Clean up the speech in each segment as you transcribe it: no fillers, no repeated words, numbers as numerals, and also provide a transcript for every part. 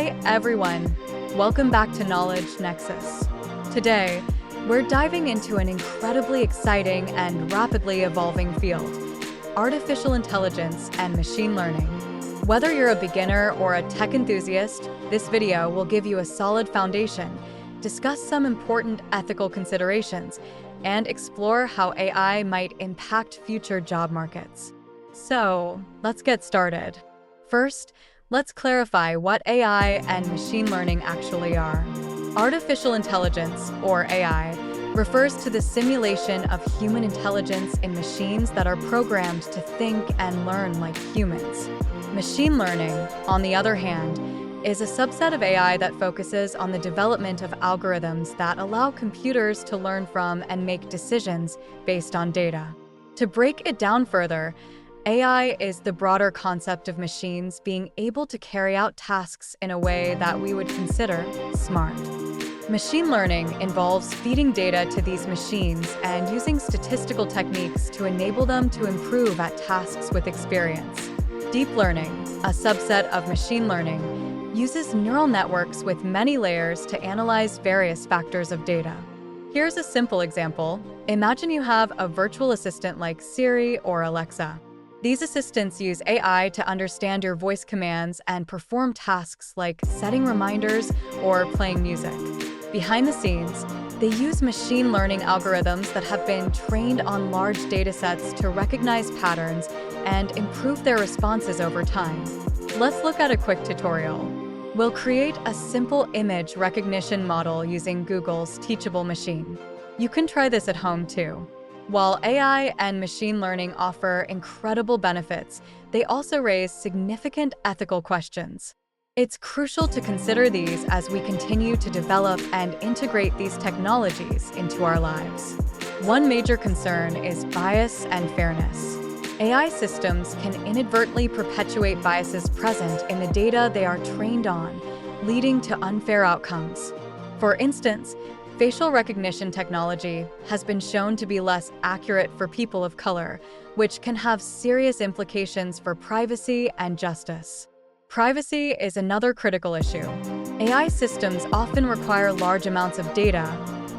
Hey everyone, welcome back to Knowledge Nexus. Today, we're diving into an incredibly exciting and rapidly evolving field, artificial intelligence and machine learning. Whether you're a beginner or a tech enthusiast, this video will give you a solid foundation, discuss some important ethical considerations, and explore how AI might impact future job markets. So, let's get started. First, let's clarify what AI and machine learning actually are. Artificial intelligence, or AI, refers to the simulation of human intelligence in machines that are programmed to think and learn like humans. Machine learning, on the other hand, is a subset of AI that focuses on the development of algorithms that allow computers to learn from and make decisions based on data. To break it down further, AI is the broader concept of machines being able to carry out tasks in a way that we would consider smart. Machine learning involves feeding data to these machines and using statistical techniques to enable them to improve at tasks with experience. Deep learning, a subset of machine learning, uses neural networks with many layers to analyze various factors of data. Here's a simple example. Imagine you have a virtual assistant like Siri or Alexa. These assistants use AI to understand your voice commands and perform tasks like setting reminders or playing music. Behind the scenes, they use machine learning algorithms that have been trained on large datasets to recognize patterns and improve their responses over time. Let's look at a quick tutorial. We'll create a simple image recognition model using Google's Teachable Machine. You can try this at home too. While AI and machine learning offer incredible benefits, they also raise significant ethical questions. It's crucial to consider these as we continue to develop and integrate these technologies into our lives. One major concern is bias and fairness. AI systems can inadvertently perpetuate biases present in the data they are trained on, leading to unfair outcomes. For instance, facial recognition technology has been shown to be less accurate for people of color, which can have serious implications for privacy and justice. Privacy is another critical issue. AI systems often require large amounts of data,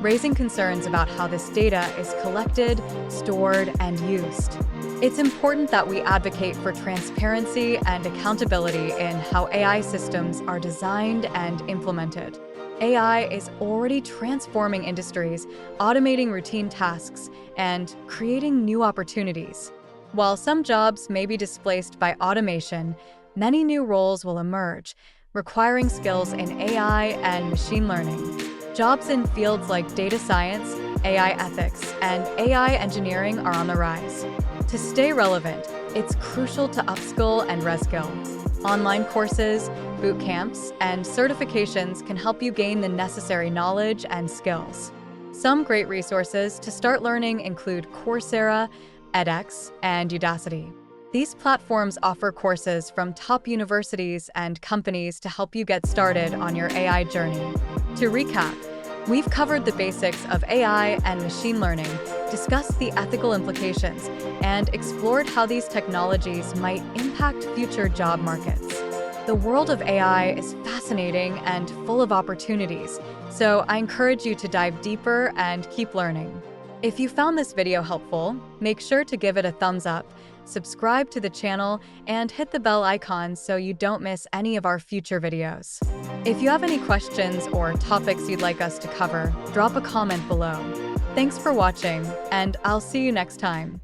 raising concerns about how this data is collected, stored, and used. It's important that we advocate for transparency and accountability in how AI systems are designed and implemented. AI is already transforming industries, automating routine tasks, and creating new opportunities. While some jobs may be displaced by automation, many new roles will emerge, requiring skills in AI and machine learning. Jobs in fields like data science, AI ethics, and AI engineering are on the rise. To stay relevant, it's crucial to upskill and reskill. Online courses, boot camps, and certifications can help you gain the necessary knowledge and skills. Some great resources to start learning include Coursera, edX, and Udacity. These platforms offer courses from top universities and companies to help you get started on your AI journey. To recap, we've covered the basics of AI and machine learning, discussed the ethical implications, and explored how these technologies might impact future job markets. The world of AI is fascinating and full of opportunities, so I encourage you to dive deeper and keep learning. If you found this video helpful, make sure to give it a thumbs up, subscribe to the channel, and hit the bell icon so you don't miss any of our future videos. If you have any questions or topics you'd like us to cover, drop a comment below. Thanks for watching, and I'll see you next time.